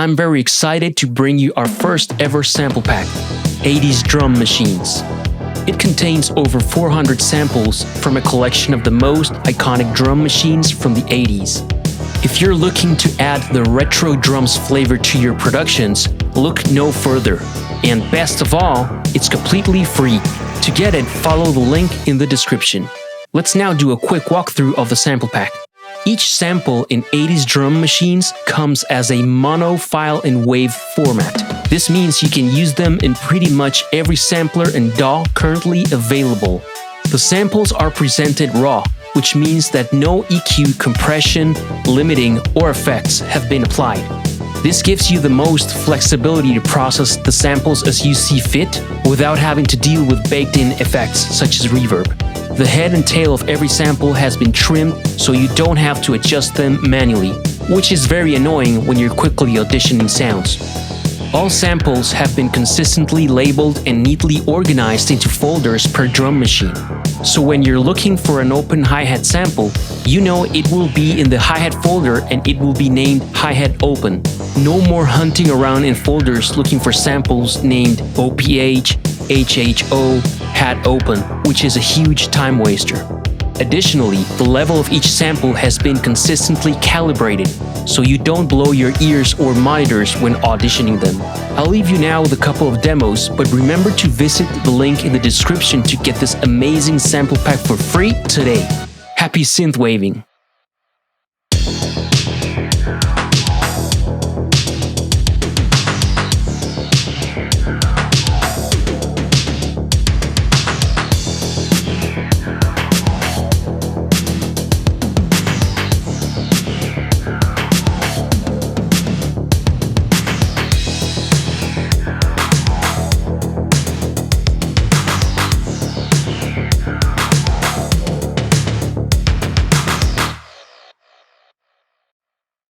I'm very excited to bring you our first ever sample pack, 80s drum machines. It contains over 400 samples from a collection of the most iconic drum machines from the 80s. If you're looking to add the retro drums flavor to your productions, look no further. And best of all, it's completely free. To get it, follow the link in the description. Let's now do a quick walkthrough of the sample pack. Each sample in 80s drum machines comes as a mono file and wave format. This means you can use them in pretty much every sampler and DAW currently available. The samples are presented raw, which means that no EQ, compression, limiting, or effects have been applied. This gives you the most flexibility to process the samples as you see fit without having to deal with baked-in effects such as reverb. The head and tail of every sample has been trimmed so you don't have to adjust them manually, which is very annoying when you're quickly auditioning sounds. All samples have been consistently labeled and neatly organized into folders per drum machine. So when you're looking for an open hi-hat sample, you know it will be in the hi-hat folder and it will be named hi-hat open. No more hunting around in folders looking for samples named OPH, HHO, hat open, which is a huge time waster. Additionally, the level of each sample has been consistently calibrated, so you don't blow your ears or monitors when auditioning them. I'll leave you now with a couple of demos, but remember to visit the link in the description to get this amazing sample pack for free today. Happy synthwaving!